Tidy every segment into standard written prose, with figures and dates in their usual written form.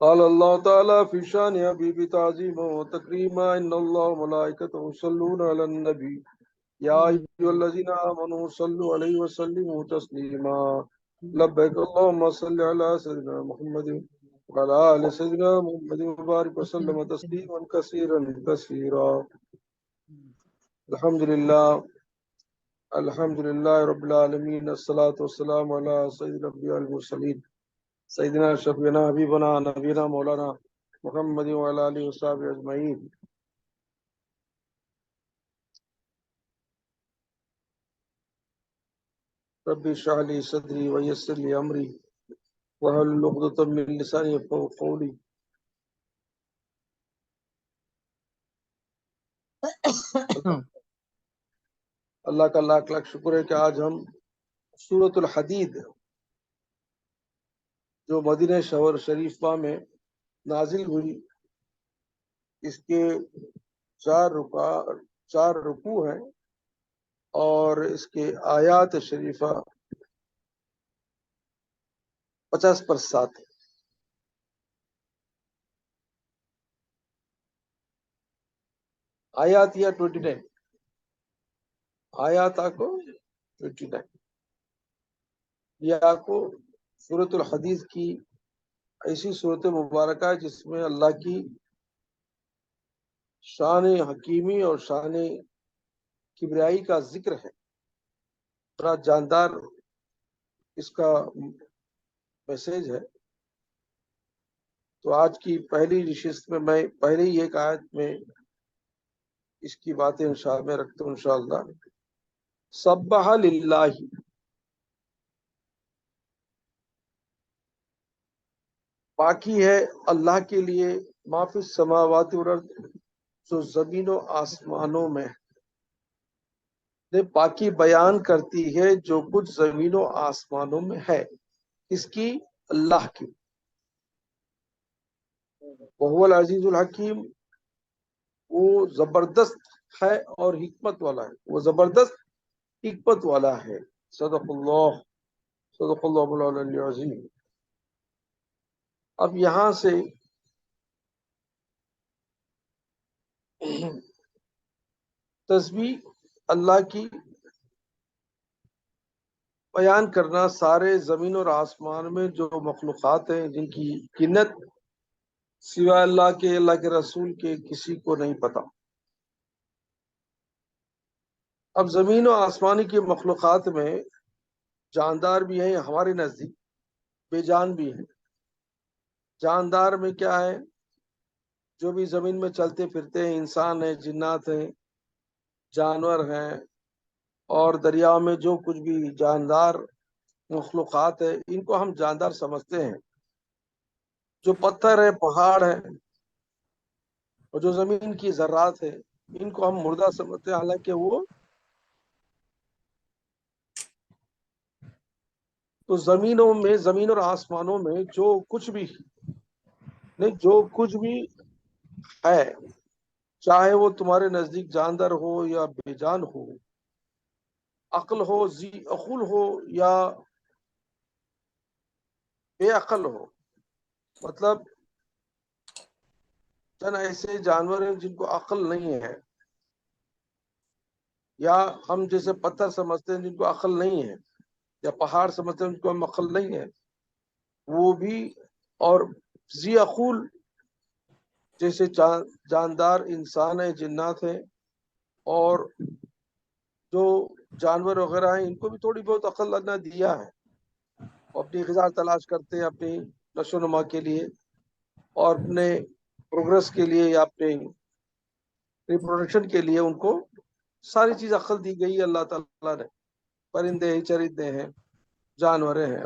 قال الله تعالى في شان حبيبي تعظيما وتكريما إن الله وملائكته يصلون على النبي يا أيها الذين آمنوا صلوا عليه وسلموا تسليما لبيك اللهم صل على سيدنا محمد وعلى آل سيدنا محمد وبارك وسلم تسليما كثيرا كثيرا. الحمد لله رب العالمين الصلاة والسلام على سيد الأنبياء المرسلين سیدنا شفینا حبیبنا نبینا مولانا محمد وعلى آلہ وصحبہ اجمعین. رب اشرح لي صدری ویسر لي امری واحلل عقدۃ من لسانی یفقہوا قولی. اللہ کا لاکھ لاکھ شکر ہے کہ آج ہم سورۃ الحدید جو مدینہ شریفہ میں نازل ہوئی اس کے چار رکوع ہیں اور اس کے آیات شریفہ 50 پر 7 ہے. آیات یا 29 آیات کو 29 یہ آپ کو سورۃ الحدید کی ایسی صورت مبارکہ ہے جس میں اللہ کی شان حکیمی اور شان کبریائی کا ذکر ہے. بڑا جاندار اس کا میسج ہے. تو آج کی پہلی نشست میں پہلے ہی ایک آیت میں اس کی باتیں میں رکھتا ہوں انشاءاللہ. سبح للہ، باقی ہے اللہ کے لیے ما فی السماوات والارض، جو زمین و آسمانوں میں نے باقی بیان کرتی ہے جو کچھ زمین و آسمانوں میں ہے. اس کی اللہ کی. وہو العزیز الحکیم، وہ زبردست ہے اور حکمت والا ہے. وہ زبردست حکمت والا ہے. صدق اللہ العلی العظیم. اب یہاں سے تسبیح اللہ کی بیان کرنا سارے زمین اور آسمان میں جو مخلوقات ہیں جن کی قنت سوائے اللہ کے رسول کے کسی کو نہیں پتا. اب زمین و آسمانی کی مخلوقات میں جاندار بھی ہیں ہمارے نزدیک، بے جان بھی ہیں. جاندار میں کیا ہے؟ جو بھی زمین میں چلتے پھرتے ہیں، انسان ہیں، جنات ہیں، جانور ہیں، اور دریا میں جو کچھ بھی جاندار مخلوقات ہے ان کو ہم جاندار سمجھتے ہیں. جو پتھر ہے، پہاڑ ہے، اور جو زمین کی ذرات ہے ان کو ہم مردہ سمجھتے ہیں، حالانکہ وہ تو زمین اور آسمانوں میں جو کچھ بھی ہے، چاہے وہ تمہارے نزدیک جاندار ہو یا بے جان ہو، عقل ہو، ذی عقل ہو یا بے عقل ہو، مطلب چند ایسے جانور ہیں جن کو عقل نہیں ہے، یا ہم جیسے پتھر سمجھتے ہیں جن کو عقل نہیں ہے، یا پہاڑ سمجھتے ہیں جن کو ہم عقل نہیں ہے، وہ بھی. اور ذی عقول جیسے جاندار انسان ہیں، جنات ہیں، اور جو جانور وغیرہ ہیں ان کو بھی تھوڑی بہت عقل اللہ نے دیا ہے. وہ اپنی غذا تلاش کرتے ہیں اپنی نشو و نما کے لیے اور اپنے پروگرس کے لیے یا اپنے ریپروڈکشن کے لیے. ان کو ساری چیز عقل دی گئی اللہ تعالیٰ نے. پرندے ہیں، چرندے ہیں، جانور ہیں.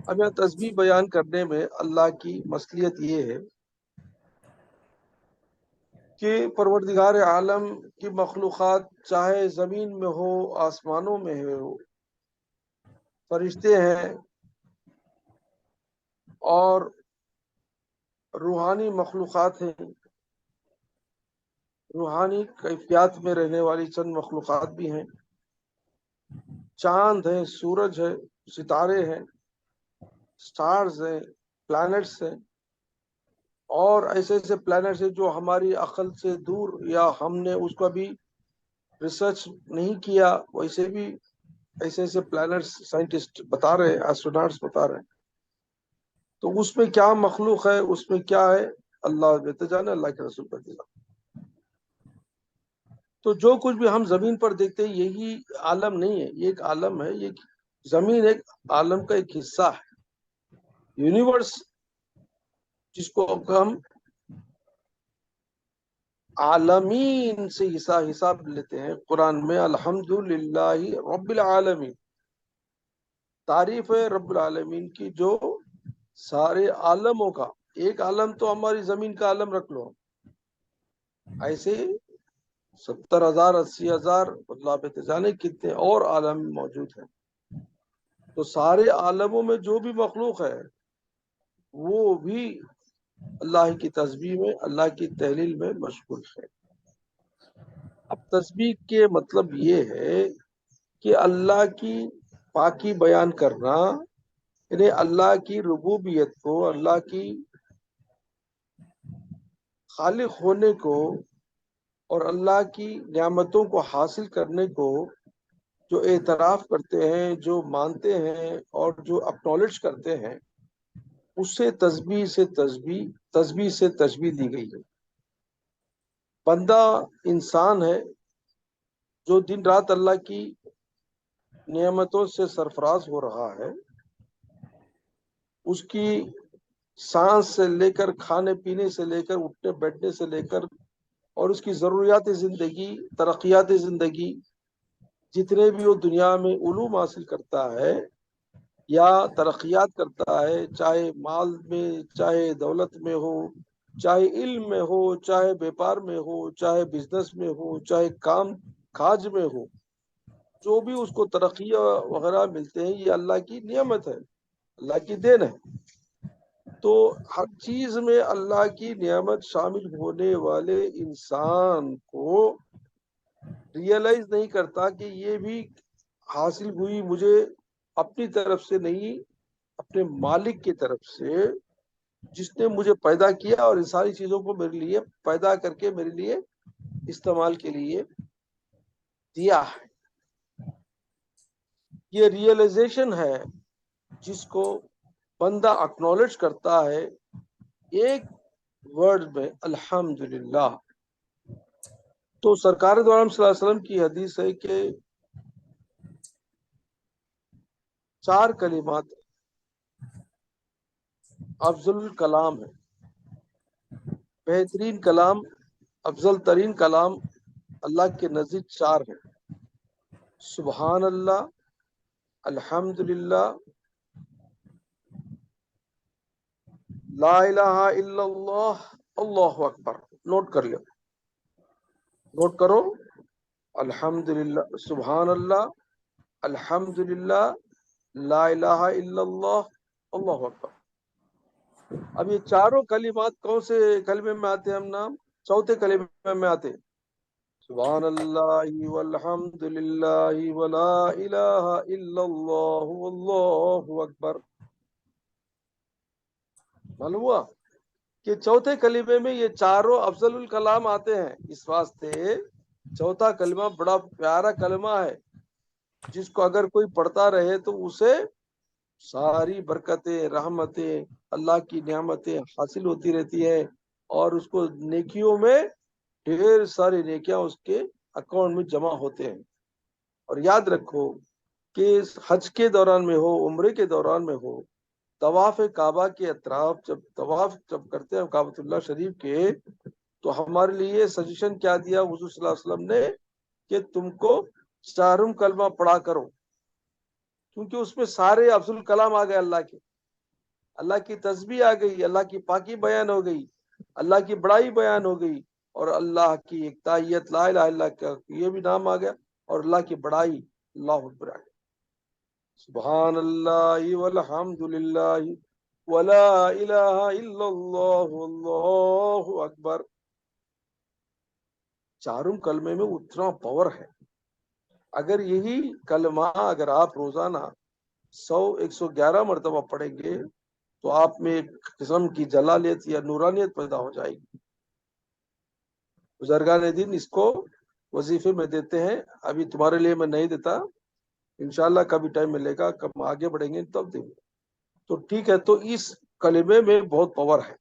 اب یہاں تسبیح بیان کرنے میں اللہ کی مصلیت یہ ہے کہ پروردگار عالم کی مخلوقات چاہے زمین میں ہو، آسمانوں میں ہو، فرشتے ہیں اور روحانی مخلوقات ہیں، روحانی کیفیات میں رہنے والی چند مخلوقات بھی ہیں. چاند ہیں، سورج ہے، ستارے ہیں، سٹارز ہیں، پلانٹس ہیں اور ایسے ایسے پلانٹس ہیں جو ہماری عقل سے دور یا ہم نے اس کو بھی ریسرچ نہیں کیا، ویسے بھی ایسے ایسے پلانٹس سائنٹسٹ بتا رہے ہیں، ایسٹروناٹس بتا رہے ہیں. تو اس میں کیا مخلوق ہے، اس میں کیا ہے، اللہ بہتر جانے، اللہ کے رسول بہتر جانے. تو جو کچھ بھی ہم زمین پر دیکھتے ہیں یہی عالم نہیں ہے، یہ ایک عالم ہے، یہ زمین ایک عالم کا ایک حصہ ہے. یونیورس جس کو ہم عالمین سے حساب لیتے ہیں، قرآن میں الحمدللہ رب العالمین، تعریف ہے رب العالمین کی جو سارے عالموں کا. ایک عالم تو ہماری زمین کا عالم رکھ لو، ایسے 70,000 80,000 اللہ پہ جانے کتنے اور عالم موجود ہیں. تو سارے عالموں میں جو بھی مخلوق ہے وہ بھی اللہ کی تسبیح میں، اللہ کی تحلیل میں مشغول ہے. اب تسبیح کے مطلب یہ ہے کہ اللہ کی پاکی بیان کرنا، یعنی اللہ کی ربوبیت کو، اللہ کی خالق ہونے کو اور اللہ کی نعمتوں کو حاصل کرنے کو جو اعتراف کرتے ہیں، جو مانتے ہیں اور جو اکنالج کرتے ہیں، اس سے تسبیح دی گئی ہے. بندہ انسان ہے جو دن رات اللہ کی نعمتوں سے سرفراز ہو رہا ہے. اس کی سانس سے لے کر، کھانے پینے سے لے کر، اٹھنے بیٹھنے سے لے کر، اور اس کی ضروریات زندگی، ترقیات زندگی، جتنے بھی وہ دنیا میں علوم حاصل کرتا ہے یا ترقیات کرتا ہے، چاہے مال میں، چاہے دولت میں ہو، چاہے علم میں ہو، چاہے بیپار میں ہو، چاہے بزنس میں ہو، چاہے کام کاج میں ہو، جو بھی اس کو ترقی وغیرہ ملتے ہیں یہ اللہ کی نعمت ہے، اللہ کی دین ہے. تو ہر چیز میں اللہ کی نعمت شامل ہونے والے انسان کو ریئلائز نہیں کرتا کہ یہ بھی حاصل ہوئی مجھے اپنی طرف سے نہیں، اپنے مالک کی طرف سے، جس نے مجھے پیدا کیا اور ان ساری چیزوں کو میرے لیے پیدا کر کے میرے لیے استعمال کے لیے دیا ہے. یہ ریئلائزیشن ہے جس کو بندہ اکنالج کرتا ہے ایک ورڈ میں، الحمدللہ. تو سرکار دو عالم صلی اللہ علیہ وسلم کی حدیث ہے کہ 4 کلمات افضل الکلام ہے، بہترین کلام، افضل ترین کلام اللہ کے نزدیک 4 ہے: سبحان اللہ، الحمدللہ، لا الہ الا اللہ، اللہ اکبر. نوٹ کر لو، نوٹ کرو. الحمدللہ، سبحان اللہ، الحمدللہ، لا الہ الا اللہ، اللہ اکبر. اب یہ چاروں کلمات کون سے کلمے میں آتے ہیں؟ ہم نام چوتھے کلمے میں آتے ہیں: سبحان اللہ والحمد للہ ولا الہ الا اللہ واللہ اکبر. معلوم ہوا کہ چوتھے کلمے میں یہ چاروں افضل الکلام آتے ہیں. اس واسطے چوتھا کلمہ بڑا پیارا کلمہ ہے، جس کو اگر کوئی پڑھتا رہے تو اسے ساری برکتیں، رحمتیں، اللہ کی نعمتیں حاصل ہوتی رہتی ہیں، اور اس کو نیکیوں میں ڈھیر ساری نیکیاں اس کے اکاؤنٹ میں جمع ہوتے ہیں. اور یاد رکھو کہ حج کے دوران میں ہو، عمرے کے دوران میں ہو، طواف کعبہ کے اطراف جب کرتے ہیں کعبۃ اللہ شریف کے، تو ہمارے لیے سجیشن کیا دیا حضور صلی اللہ علیہ وسلم نے کہ تم کو 4 کلمہ پڑھا کرو، کیونکہ اس میں سارے افضل کلام آ گئے. اللہ کی تسبیح آ گئی، اللہ کی پاکی بیان ہو گئی، اللہ کی بڑائی بیان ہو گئی، اور اللہ کی ایکتائیت، لا الہ الا اللہ کا یہ بھی نام آ گیا، اور اللہ کی بڑائی، اللہ اکبر آ گیا. سبحان اللہ والحمد للہ ولا الہ الا اللہ واللہ اکبر. چاروں کلمے میں اتنا پاور ہے. اگر یہی کلمہ اگر آپ روزانہ 100 111 مرتبہ پڑھیں گے تو آپ میں ایک قسم کی جلالیت یا نورانیت پیدا ہو جائے گی. بزرگان دین اس کو وظیفے میں دیتے ہیں. ابھی تمہارے لیے میں نہیں دیتا، انشاءاللہ کبھی ٹائم ملے گا، کب آگے بڑھیں گے تب دیں گے. تو ٹھیک ہے، تو اس کلمے میں بہت پاور ہے.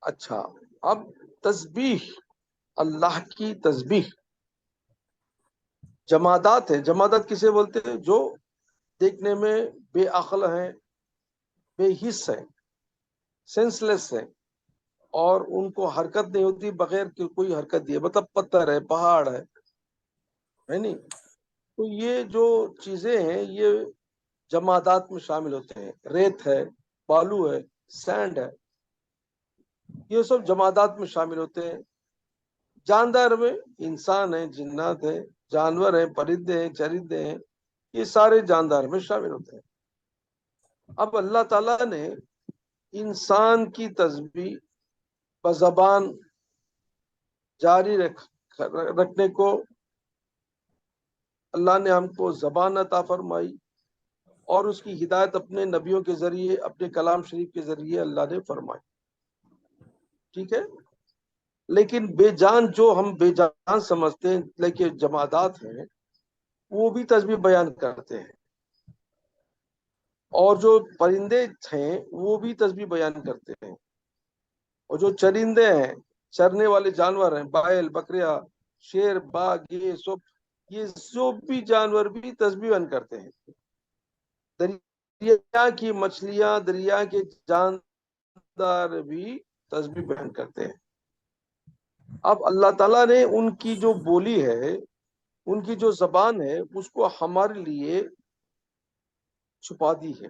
اچھا، اب تسبیح، اللہ کی تسبیح جمادات ہے. جمادات کسے بولتے ہیں؟ جو دیکھنے میں بے عقل ہیں، بے حس ہیں، سینس لیس ہیں، اور ان کو حرکت نہیں ہوتی بغیر کہ کوئی حرکت دیے. مطلب پتھر ہے، پہاڑ ہے نہیں. تو یہ جو چیزیں ہیں یہ جمادات میں شامل ہوتے ہیں. ریت ہے، بالو ہے، سینڈ ہے، یہ سب جمادات میں شامل ہوتے ہیں. جاندار میں انسان ہیں، جنات ہیں، جانور ہیں، پرندے ہیں، چرندے ہیں، یہ سارے جاندار میں شامل ہوتے ہیں. اب اللہ تعالیٰ نے انسان کی تسبیح بزبان جاری رکھنے کو، اللہ نے ہم کو زبان عطا فرمائی، اور اس کی ہدایت اپنے نبیوں کے ذریعے، اپنے کلام شریف کے ذریعے اللہ نے فرمائی. ٹھیک ہے، لیکن بے جان جو ہم بے جان سمجھتے ہیں، لیکن جمادات ہیں، وہ بھی تسبیح بیان کرتے ہیں. اور جو پرندے ہیں وہ بھی تسبیح بیان کرتے ہیں. اور جو چرندے ہیں، چرنے والے جانور ہیں، بائل، بکریاں، شیر، باغ، یہ سب بھی جانور بھی تسبیح بیان کرتے ہیں. دریا کی مچھلیاں، دریا کے جاندار بھی تسبیح بیان کرتے ہیں. اب اللہ تعالیٰ نے ان کی جو بولی ہے، ان کی جو زبان ہے، اس کو ہمارے لیے چھپا دی ہے.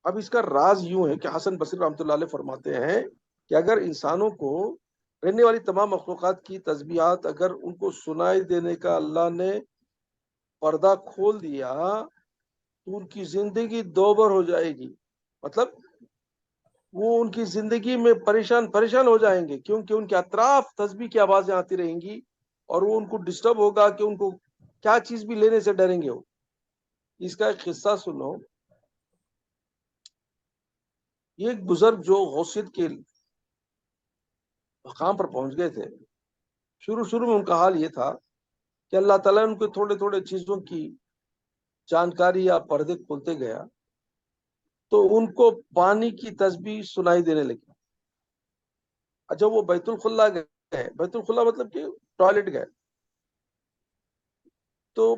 اب اس کا راز یوں ہے کہ حسن بصری رحمۃ اللہ علیہ فرماتے ہیں کہ اگر انسانوں کو، رہنے والی تمام مخلوقات کی تسبیحات اگر ان کو سنائی دینے کا اللہ نے پردہ کھول دیا تو ان کی زندگی دوبر ہو جائے گی. مطلب وہ ان کی زندگی میں پریشان ہو جائیں گے، کیونکہ ان کے اطراف تسبیح کی آوازیں آتی رہیں گی، اور وہ ان کو ڈسٹرب ہوگا کہ ان کو کیا چیز بھی لینے سے ڈریں گے. وہ اس کا ایک قصہ سنو. یہ ایک بزرگ جو غوثیت کے مقام پر پہنچ گئے تھے، شروع میں ان کا حال یہ تھا کہ اللہ تعالیٰ نے ان کو تھوڑے تھوڑے چیزوں کی جانکاری یا پردے کھولتے گیا، تو ان کو پانی کی تسبیح سنائی دینے لگی. اچھا، وہ بیت الخلا گئے. بیت الخلا مطلب کہ ٹوائلٹ گئے. تو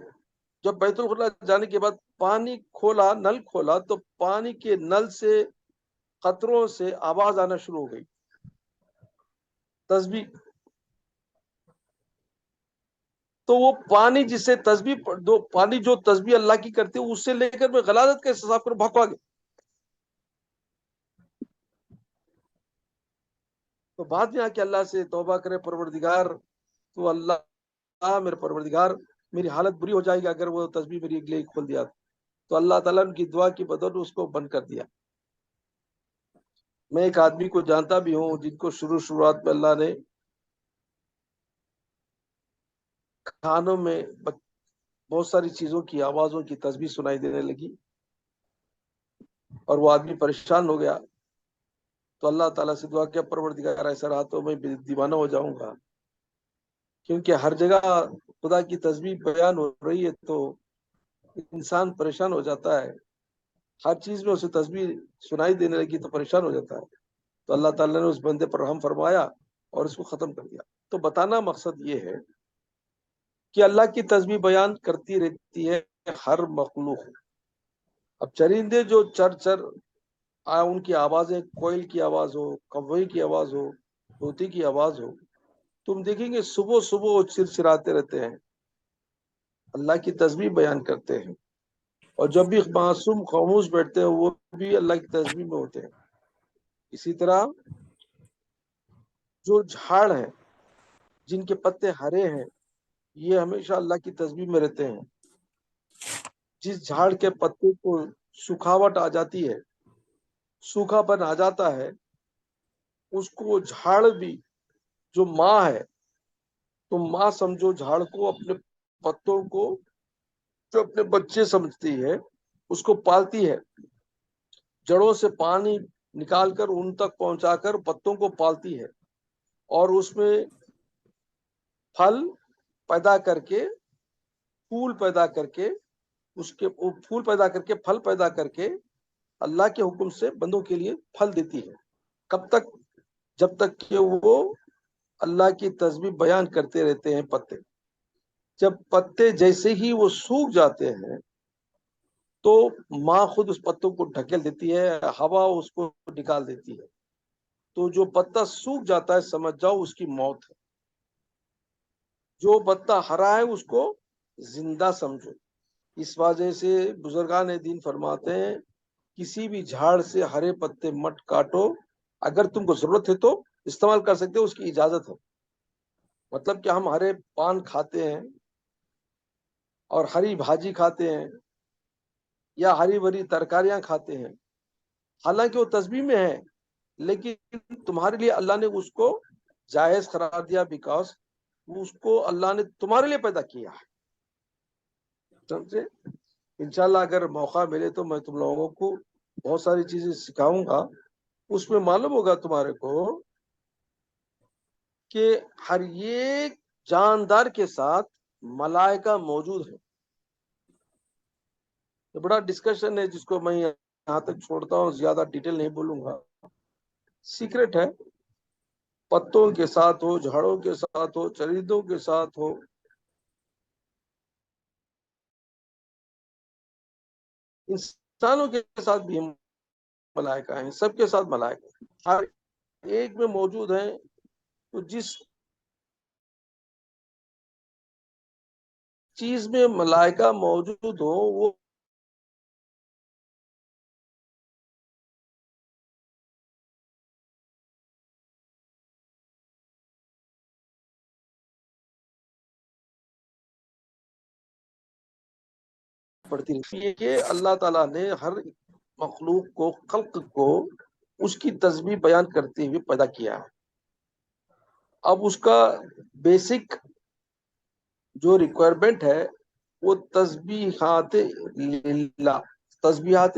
جب بیت الخلا جانے کے بعد پانی کھولا، نل کھولا، تو پانی کے نل سے قطروں سے آواز آنا شروع ہو گئی، تسبیح. تو وہ پانی جسے پانی جو تسبیح اللہ کی کرتے اس سے لے کر میں غلاظت کا احساس کر بھاگا گیا. تو بعد میں آ کے اللہ سے توبہ کرے، پروردگار تو اللہ، میرے پروردگار میری حالت بری ہو جائے گی اگر وہ تسبیح میری لیے کھول دیا. تو اللہ تعالیٰ نے کی دعا کی بدولت اس کو بند کر دیا. میں ایک آدمی کو جانتا بھی ہوں جن کو شروعات میں اللہ نے کھانوں میں بہت ساری چیزوں کی آوازوں کی تسبیح سنائی دینے لگی، اور وہ آدمی پریشان ہو گیا. تو اللہ تعالیٰ سے دعا کیا، پروردگار ایسا رہا تو میں دیوانہ ہو جاؤں گا، کیونکہ ہر جگہ خدا کی تسبیح بیان ہو رہی ہے تو انسان پریشان ہو جاتا ہے. ہر چیز میں اسے تسبیح سنائی دینے لگی تو پریشان ہو جاتا ہے. تو اللہ تعالیٰ نے اس بندے پر رحم فرمایا اور اس کو ختم کر دیا. تو بتانا مقصد یہ ہے کہ اللہ کی تسبیح بیان کرتی رہتی ہے ہر مخلوق. اب چرندے جو چر ان کی آوازیں، کوئل کی آواز ہو، کوے کی آواز ہو، طوطی کی آواز ہو، تم دیکھیں گے صبح وہ چرچراتے رہتے ہیں، اللہ کی تسبیح بیان کرتے ہیں. اور جب بھی معصوم خاموش بیٹھتے ہیں وہ بھی اللہ کی تسبیح میں ہوتے ہیں. اسی طرح جو جھاڑ ہیں جن کے پتے ہرے ہیں، یہ ہمیشہ اللہ کی تسبیح میں رہتے ہیں. جس جھاڑ کے پتے کو سکھاوٹ آ جاتی ہے، سوکھا پن آ جاتا ہے، اس کو جھاڑ بھی جو ماں ہے، تو ماں سمجھو جھاڑ کو، اپنے پتوں کو جو اپنے بچے سمجھتی ہے، اس کو پالتی ہے، جڑوں سے پانی نکال کر ان تک پہنچا کر پتوں کو پالتی ہے، اور اس میں پھل پیدا کر کے، پھول پیدا کر کے، اس کے پھول پیدا کر کے، پھل پیدا کر کے اللہ کے حکم سے بندوں کے لیے پھل دیتی ہے۔ کب تک؟ جب تک کہ وہ اللہ کی تسبیح بیان کرتے رہتے ہیں پتے۔ جب پتے جیسے ہی وہ سوکھ جاتے ہیں تو ماں خود اس پتوں کو ڈھکیل دیتی ہے، ہوا اس کو نکال دیتی ہے، تو جو پتا سوکھ جاتا ہے سمجھ جاؤ اس کی موت ہے، جو پتا ہرا ہے اس کو زندہ سمجھو۔ اس وجہ سے بزرگان دین فرماتے ہیں کسی بھی جھاڑ سے ہرے پتے مت کاٹو، اگر تم کو ضرورت ہے تو استعمال کر سکتے ہو، اس کی اجازت ہے۔ مطلب کہ ہم ہرے پان کھاتے ہیں اور ہری بھاجی کھاتے ہیں یا ہری بھری ترکاریاں کھاتے ہیں، حالانکہ وہ تسبیح میں ہے، لیکن تمہارے لیے اللہ نے اس کو جائز قرار دیا، بیکاز اس کو اللہ نے تمہارے لیے پیدا کیا ہے۔ سمجھے؟ انشاءاللہ اگر موقع ملے تو میں تم لوگوں کو بہت ساری چیزیں سکھاؤں گا، اس میں معلوم ہوگا تمہارے کو کہ ہر ایک جاندار کے ساتھ ملائکہ موجود ہے۔ یہ بڑا ڈسکشن ہے جس کو میں یہاں تک چھوڑتا ہوں، زیادہ ڈیٹیل نہیں بولوں گا، سیکرٹ ہے۔ پتوں کے ساتھ ہو، جھاڑوں کے ساتھ ہو، چریندوں کے ساتھ ہو، انسانوں کے ساتھ بھی ملائکہ ہیں، سب کے ساتھ ملائکہ ہیں، ہر ایک میں موجود ہیں۔ تو جس چیز میں ملائکہ موجود ہو وہ پڑتی ہے کہ اللہ تعالیٰ نے ہر مخلوق کو، خلق کو اس کی تسبیح بیان کرتے ہوئے پیدا کیا ہے۔ اب اس کا بیسک جو ریکوائرمنٹ ہے وہ تسبیحات للہ، تسبیحات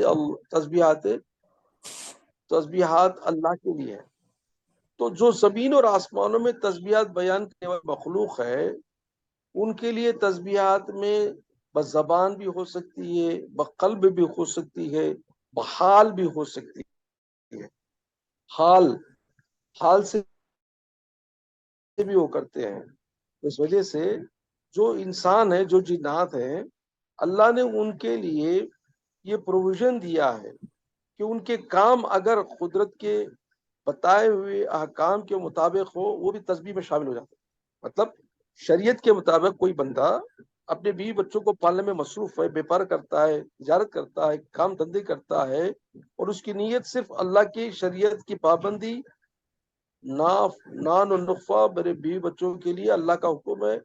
اللہ کے لیے ہے۔ تو جو زمین اور آسمانوں میں تسبیحات بیان کرنے والی مخلوق ہے ان کے لیے تسبیحات میں بزبان بھی ہو سکتی ہے، بقلب بھی ہو سکتی ہے، بحال بھی ہو سکتی ہے۔ حال سے بھی وہ کرتے ہیں۔ اس وجہ سے جو انسان ہے، جو جنات ہیں، اللہ نے ان کے لیے یہ پروویژن دیا ہے کہ ان کے کام اگر قدرت کے بتائے ہوئے احکام کے مطابق ہو وہ بھی تسبیح میں شامل ہو جاتے ہیں۔ مطلب شریعت کے مطابق کوئی بندہ اپنے بیوی بچوں کو پالنے میں مصروف ہے، بیپار کرتا ہے، تجارت کرتا ہے، کام دھندے کرتا ہے، اور اس کی نیت صرف اللہ کی شریعت کی پابندی، نان و نقفہ میرے بیوی بچوں کے لیے اللہ کا حکم ہے،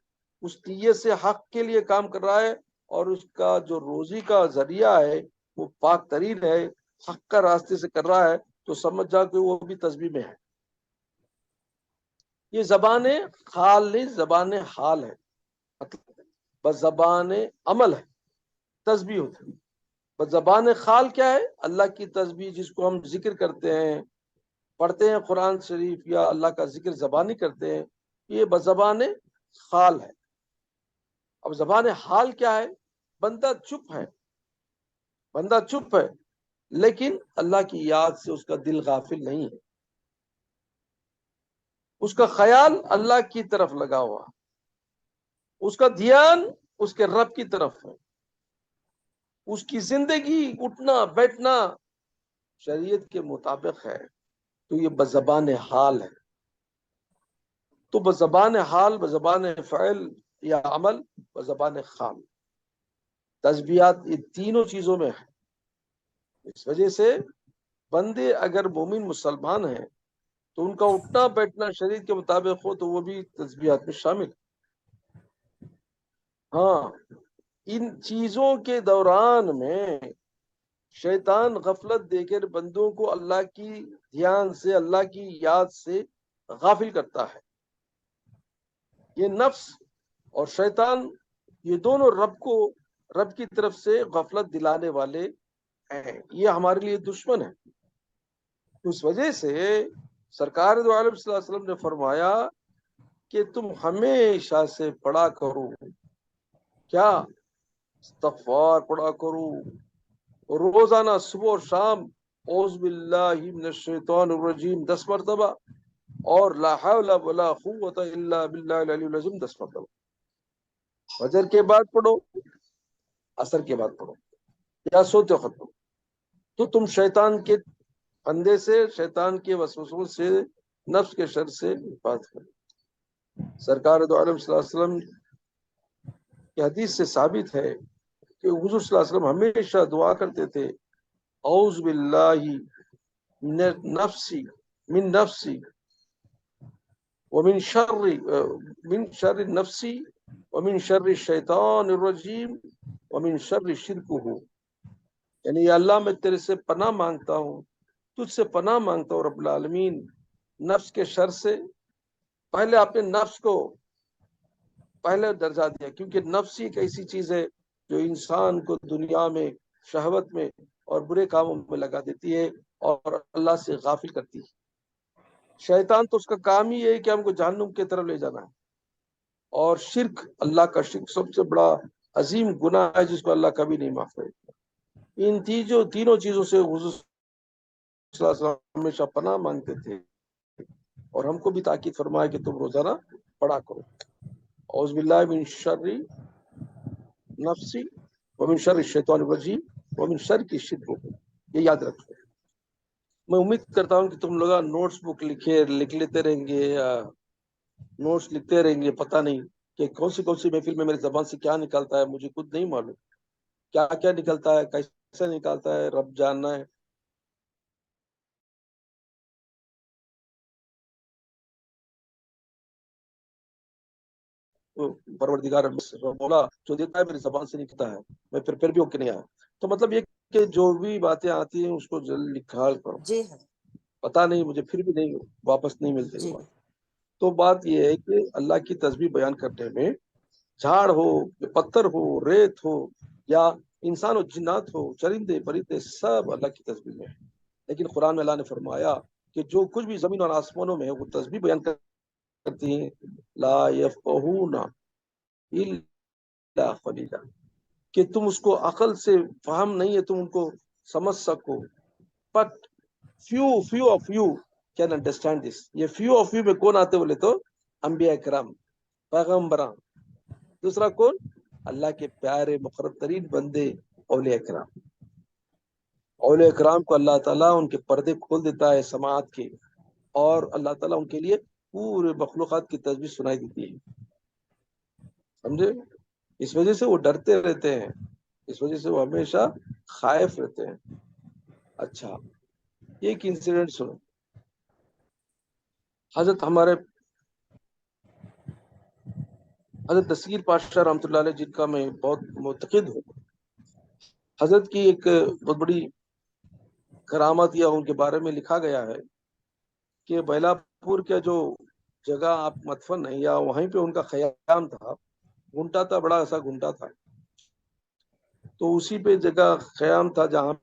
اس نیت سے حق کے لیے کام کر رہا ہے، اور اس کا جو روزی کا ذریعہ ہے وہ پاک ترین ہے، حق کا راستے سے کر رہا ہے، تو سمجھ جا کہ وہ بھی تسبیح میں ہے۔ یہ زبان خال نہیں، زبان حال ہے، مطلب بزبان عمل ہے تسبیح ہوتی ہے۔ بزبان خال کیا ہے؟ اللہ کی تسبیح جس کو ہم ذکر کرتے ہیں، پڑھتے ہیں قرآن شریف یا اللہ کا ذکر زبانی کرتے ہیں، یہ بزبان خال ہے۔ اب زبان حال کیا ہے؟ بندہ چپ ہے، بندہ چپ ہے لیکن اللہ کی یاد سے اس کا دل غافل نہیں ہے، اس کا خیال اللہ کی طرف لگا ہوا، اس کا دھیان اس کے رب کی طرف ہے، اس کی زندگی اٹھنا بیٹھنا شریعت کے مطابق ہے، تو یہ بزبان حال ہے۔ تو بزبان حال، بزبان فعل یا عمل، بزبان خال، تسبیحات یہ تینوں چیزوں میں ہے۔ اس وجہ سے بندے اگر مومن مسلمان ہیں تو ان کا اٹھنا بیٹھنا شریعت کے مطابق ہو تو وہ بھی تسبیحات میں شامل ہے۔ ہاں، ان چیزوں کے دوران میں شیطان غفلت دے کر بندوں کو اللہ کی دھیان سے، اللہ کی یاد سے غافل کرتا ہے۔ یہ نفس اور شیطان یہ دونوں رب کی طرف سے غفلت دلانے والے ہیں، یہ ہمارے لیے دشمن ہے. اس وجہ سے سرکار دو عالم صلی اللہ علیہ وسلم نے فرمایا کہ تم ہمیشہ سے پڑھا کرو، کیا؟ استغفار پڑھا کرو روزانہ صبح اور شام. اعوذ باللہ من الشیطان الرجیم 10 مرتبہ، اور لا حول ولا قوت الا باللہ العلی العظیم 10 مرتبہ. فجر کے بعد پڑھو، عصر کے بعد پڑھو، یا سوتے وقت پڑھو. تو تم شیطان کے پھندے سے، شیطان کے وسوسوں سے، نفس کے شر سے حفاظت کرو. سرکار دو عالم صلی اللہ علیہ وسلم کی حدیث سے ثابت ہے کہ حضور صلی اللہ علیہ وسلم ہمیشہ دعا کرتے تھے، اعوذ باللہ من نفسی ومن شر نفسی ومن شر الشیطان الرجیم ومن شر شرکہ. یعنی یا اللہ میں تیرے سے پناہ مانگتا ہوں، تجھ سے پناہ مانگتا ہوں رب العالمین نفس کے شر سے. پہلے اپنے نفس کو پہلے درجہ دیا، کیونکہ نفس ہی ایک ایسی چیز ہے جو انسان کو دنیا میں شہوت میں اور برے کاموں میں لگا دیتی ہے اور اللہ سے غافل کرتی ہے. شیطان تو اس کا کام ہی ہے کہ ہم کو جہنم کی طرف لے جانا ہے. اور شرک، اللہ کا شرک سب سے بڑا عظیم گناہ ہے جس کو اللہ کبھی نہیں معاف کرے گا. ان تینوں چیزوں سے حضور صلی اللہ علیہ وسلم ہمیشہ پناہ مانگتے تھے، اور ہم کو بھی تاکید فرمایا کہ تم روزانہ پڑھا کرو اعوذ باللہ من شر نفسی ومن شر الشیطان الرجیم ومن شر کی شرک. یہ یاد رکھو. میں امید کرتا ہوں کہ تم لوگ نوٹس بک لکھ لیتے رہیں گے، یا نوٹس لکھتے رہیں گے. پتہ نہیں کہ کون سی محفل میں میری زبان سے کیا نکلتا ہے، مجھے خود نہیں معلوم کیا کیا نکلتا ہے، کیسے نکالتا ہے، رب جاننا ہے. پروردگار مولا جو دیتا ہے میری زبان سے نکلتا ہے، میں پھر بھی اوکے نہیں آیا. تو مطلب یہ کہ جو بھی باتیں آتی ہیں اس کو جلد نکال کرو. جی ہاں پتا نہیں مجھے پھر بھی نہیں واپس نہیں ملتے جی وہ بات. تو بات یہ ہے کہ اللہ کی تسبیح بیان کرنے میں جھاڑ ہو، پتھر ہو، ریت ہو، یا انسان و جنات ہو، چرندے پرندے، سب اللہ کی تسبیح میں ہے. لیکن قرآن میں اللہ نے فرمایا کہ جو کچھ بھی زمین اور آسمانوں میں ہے وہ تسبیح بیان کرتی ہیں. لا یفقہون الا قلیلا، کہ تم اس کو عقل سے فہم نہیں ہے، تم ان کو سمجھ سکو. But few of you can understand this. یہ few of you میں کون آتے بولے تو انبیاء کرام، پیغمبران. دوسرا کون؟ اللہ کے پیارے مقرب ترین بندے اولیاء کرام. اولیاء کرام کو اللہ تعالیٰ ان کے پردے کھول دیتا ہے سماعت کے، اور اللہ تعالیٰ ان کے لیے پورے مخلوقات کی تسبیح سنائی دیتی ہے. سمجھے؟ اس وجہ سے وہ ڈرتے رہتے ہیں، اس وجہ سے وہ ہمیشہ خائف رہتے ہیں. اچھا، ایک انسیڈنٹ سنو. حضرت دستگیر پاشا رحمۃ اللہ علیہ، جن کا میں بہت معتقد ہوں، حضرت کی ایک بہت بڑی کرامت یا ان کے بارے میں لکھا گیا ہے کہ بیلا پور کا جو جگہ آپ مدفن ہے، یا وہیں پہ ان کا خیام تھا. گھنٹا تھا، بڑا ایسا گھنٹا تھا، تو اسی پہ جگہ خیام تھا جہاں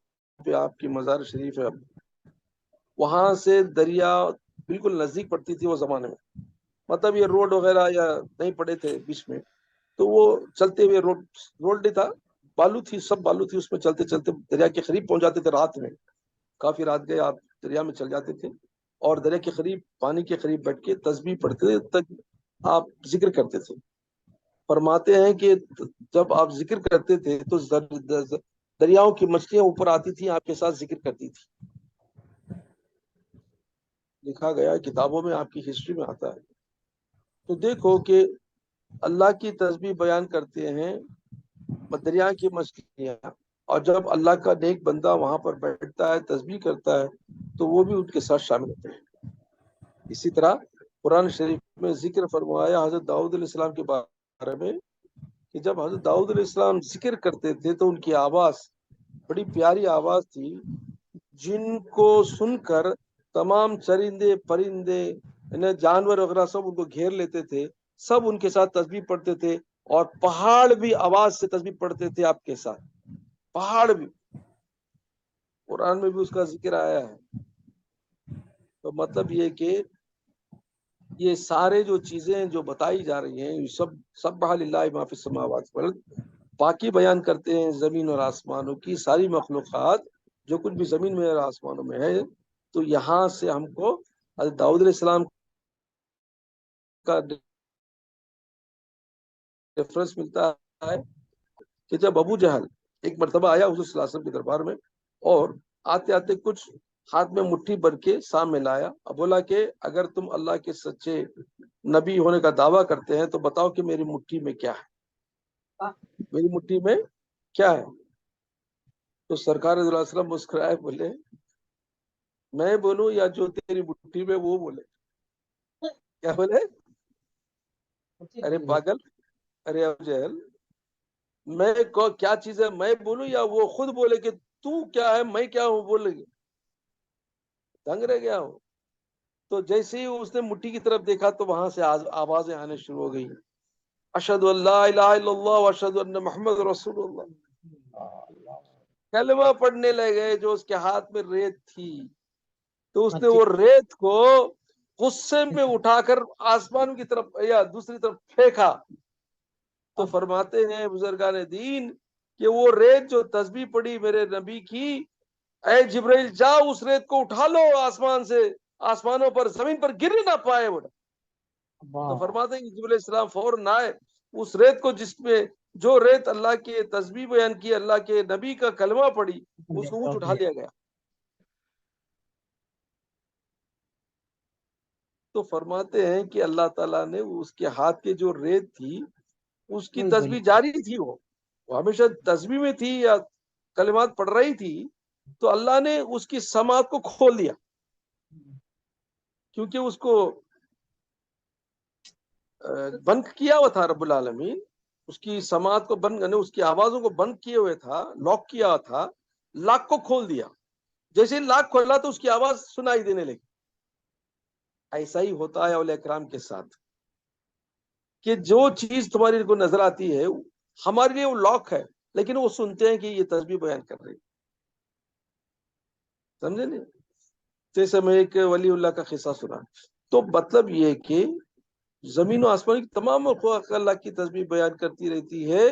پہ آپ کی مزار شریف ہے. وہاں سے دریا بالکل نزدیک پڑتی تھی وہ زمانے میں. مطلب یہ روڈ وغیرہ یا نہیں پڑے تھے بیچ میں، تو وہ چلتے ہوئے روڈ نہیں تھا، بالو تھی، سب بالو تھی. اس میں چلتے چلتے دریا کے قریب پہنچ جاتے تھے. رات میں کافی رات گئے آپ دریا میں چل جاتے تھے، اور دریا کے قریب، پانی کے قریب بیٹھ کے تسبیح پڑھتے تک آپ ذکر کرتے تھے. فرماتے ہیں کہ جب آپ ذکر کرتے تھے تو دریاؤں کی مچھلیاں اوپر آتی تھیں، آپ کے ساتھ ذکر کرتی تھی. لکھا گیا کتابوں میں، آپ کی ہسٹری میں آتا ہے. تو دیکھو کہ اللہ کی تسبیح بیان کرتے ہیں دریا کی مچھلیاں، اور جب اللہ کا نیک بندہ وہاں پر بیٹھتا ہے تسبیح کرتا ہے تو وہ بھی ان کے ساتھ شامل ہوتے ہیں. اسی طرح قرآن شریف میں ذکر فرمایا حضرت داؤد علیہ السلام کے بارے میں کہ جب حضرت داؤد علیہ السلام ذکر کرتے تھے تو ان کی آواز بڑی پیاری آواز تھی، جن کو سن کر تمام چرندے پرندے جانور وغیرہ سب ان کو گھیر لیتے تھے، سب ان کے ساتھ تسبیح پڑھتے تھے. اور پہاڑ بھی آواز سے تسبیح پڑھتے تھے آپ کے ساتھ. پہاڑ بھی قرآن میں بھی اس کا ذکر آیا ہے. تو مطلب یہ کہ یہ سارے جو چیزیں جو بتائی جا رہی ہیں یہ سب سبح للہ ما فی السماوات والارض، باقی بیان کرتے ہیں زمین اور آسمانوں کی ساری مخلوقات جو کچھ بھی زمین میں اور آسمانوں میں ہے. تو یہاں سے ہم کو حضرت داؤد علیہ السلام کا ریفرنس ملتا ہے کہ جب ابو جہل ایک مرتبہ آیا حضور صلی اللہ علیہ وسلم کے دربار میں، اور آتے آتے کچھ ہاتھ میں مٹھی بھر کے سامنے لایا اور بولا کہ اگر تم اللہ کے سچے نبی ہونے کا دعویٰ کرتے ہیں تو بتاؤ کہ میری مٹھی میں کیا ہے، میری مٹھی میں کیا ہے. تو سرکار صلی اللہ علیہ وسلم مسکرائے، بولے میں بولوں یا جو تیری مٹھی میں وہ بولے. کیا بولے؟ ارے پاگل، ارے ابو جہل، میں کیا چیز ہے میں بولوں یا وہ خود بولے کہ تو کیا ہے میں کیا ہوں، بولے گے دنگ رہ گیا ہوں. تو جیسے ہی اس نے مٹھی کی طرف دیکھا تو وہاں سے آوازیں آنے شروع ہو گئی، اشہد ان لا الہ الا اللہ واشہد ان محمد رسول اللہ. کلمہ پڑھنے لگے جو اس کے ہاتھ میں ریت تھی. تو اس نے وہ ریت کو غصے میں اٹھا کر آسمان کی طرف یا دوسری طرف پھینکا. تو فرماتے ہیں بزرگان دین کہ وہ ریت جو تسبیح پڑی میرے نبی کی، اے جبرائیل جاؤ اس ریت کو اٹھا لو آسمان سے، آسمانوں پر زمین پر گر نہ پائے. تو فرماتے ہیں کہ جبرائیل السلام فوراً آئے اس ریت کو، جس میں جو ریت اللہ کے تسبیح بیان کی، اللہ کے نبی کا کلمہ پڑی، اس کو اونچ اٹھا لیا گیا. تو فرماتے ہیں کہ اللہ تعالیٰ نے اس کے ہاتھ کے جو ریت تھی اس کی تسبیح جاری تھی، وہ ہمیشہ تسبیح میں تھی یا کلمات پڑھ رہی تھی. تو اللہ نے اس کی سماعت کو کھول دیا، کیونکہ اس کو بند کیا ہوا تھا رب العالمین، اس کی سماعت کو بند کرنے، اس کی آوازوں کو بند کیے ہوئے تھا، لاک کیا ہوا تھا. لاک کو کھول دیا، جیسے لاک کھولا تو اس کی آواز سنائی دینے لگی. ایسا ہی ہوتا ہے اولیاء کرام کے ساتھ کہ جو چیز تمہاری کو نظر آتی ہے ہمارے لیے وہ لاک ہے، لیکن وہ سنتے ہیں کہ یہ تسبیح بیان کر رہی. سمجھے نہیں؟ جیسے میں ایک ولی اللہ کا قصہ سنا. تو مطلب یہ کہ زمین و آسمان کی تمام مخلوقات اللہ کی تسبیح بیان کرتی رہتی ہے.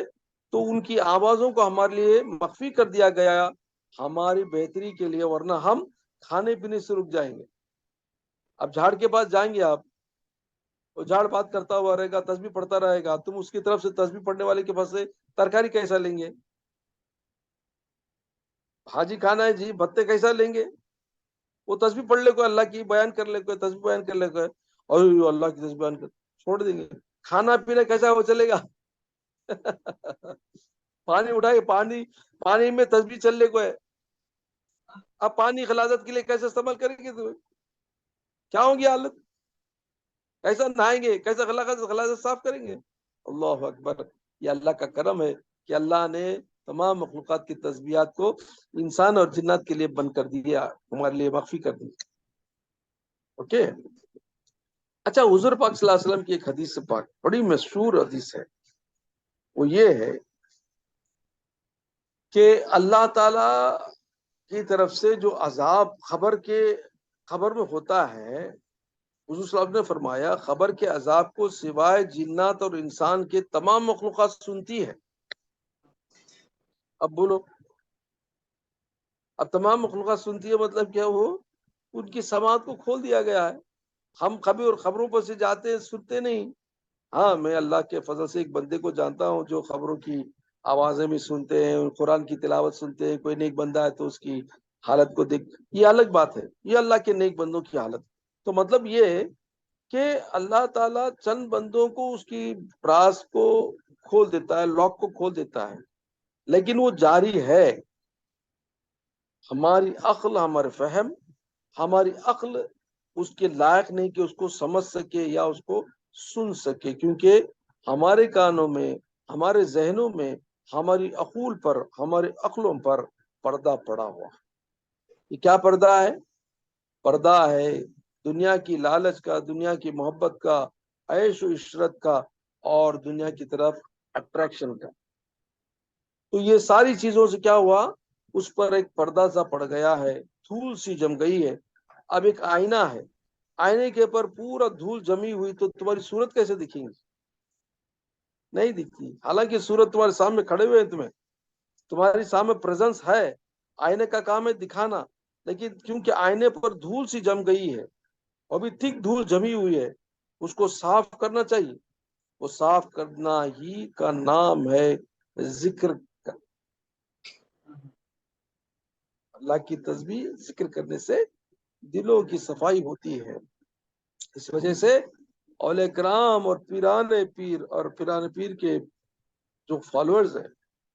تو ان کی آوازوں کو ہمارے لیے مخفی کر دیا گیا ہماری بہتری کے لیے، ورنہ ہم کھانے پینے سے رک جائیں گے. اب جھاڑ کے پاس جائیں گے آپ، وہ جھاڑ بات کرتا ہوا رہے گا، تسبیح پڑھتا رہے گا، تم اس کی طرف سے تسبیح پڑھنے والے کے پاس سے ترکاری کیسا لیں گے؟ حاجی کھانا ہے جی، بھتے کیسا لیں گے؟ وہ تسبیح پڑھ لے کو اللہ کی بیان کر لے کو، تسبیح بیان کر لے کو، اور اللہ کی تسبیح بیان کر چھوڑ دیں گے. کھانا پینا کیسا وہ چلے گا؟ پانی اٹھائے، پانی میں تسبیح چل لے کو ہے. اب پانی خلاصت کے لیے کیسے استعمال کریں گے؟ تمہیں کیا ہوگی حالت؟ کیسا نہائیں گے؟ کیسا خلاصت صاف کریں گے؟ اللہ اکبر. یہ اللہ کا کرم ہے کہ اللہ نے تمام مخلوقات کی تسبیحات کو انسان اور جنات کے لیے بند کر دیا، ہمارے لیے مخفی کر دیا. اوکے. اچھا، حضور پاک صلی اللہ علیہ وسلم کی ایک حدیث پاک بڑی مشہور حدیث ہے، وہ یہ ہے کہ اللہ تعالی کی طرف سے جو عذاب خبر میں ہوتا ہے، حضور صلی اللہ علیہ وسلم نے فرمایا خبر کے عذاب کو سوائے جنات اور انسان کے تمام مخلوقات سنتی ہے. اب بولو، اب تمام مخلوقات سنتی ہے مطلب کیا؟ وہ ان کی سماعت کو کھول دیا گیا ہے. ہم کبھی اور خبروں پر سے جاتے ہیں، سنتے نہیں. ہاں، میں اللہ کے فضل سے ایک بندے کو جانتا ہوں جو خبروں کی آوازیں بھی سنتے ہیں، قرآن کی تلاوت سنتے ہیں. کوئی نیک بندہ ہے تو اس کی حالت کو دیکھ، یہ الگ بات ہے، یہ اللہ کے نیک بندوں کی حالت. تو مطلب یہ ہے کہ اللہ تعالیٰ چند بندوں کو اس کی راز کو کھول دیتا ہے، لاک کو کھول دیتا ہے، لیکن وہ جاری ہے. ہماری عقل، ہمارے فہم، ہماری عقل اس کے لائق نہیں کہ اس کو سمجھ سکے یا اس کو سن سکے، کیونکہ ہمارے کانوں میں، ہمارے ذہنوں میں، ہماری عقول پر، ہمارے عقلوں پر پردہ پڑا ہوا. یہ کیا پردہ ہے؟ پردہ ہے دنیا کی لالچ کا، دنیا کی محبت کا، عیش و عشرت کا، اور دنیا کی طرف اٹریکشن کا. تو یہ ساری چیزوں سے کیا ہوا؟ اس پر ایک پردہ سا پڑ گیا ہے، دھول سی جم گئی ہے. اب ایک آئینہ ہے، آئینے کے اوپر پورا دھول جمی ہوئی تو تمہاری صورت کیسے دکھیں گی؟ نہیں دکھتی. حالانکہ صورت تمہارے سامنے کھڑے ہوئے ہیں، تمہاری سامنے پریزنس ہے. آئینے کا کام ہے دکھانا، لیکن کیونکہ آئینے پر دھول سی جم گئی ہے، ابھی تھک دھول جمی ہوئی ہے، اس کو صاف کرنا چاہیے. وہ صاف کرنا ہی کا نام ہے ذکر. اللہ کی تسبیح ذکر کرنے سے دلوں کی صفائی ہوتی ہے. اس وجہ سے اولیاء کرام اور پیران پیر اور پیران پیر کے جو فالوورز ہیں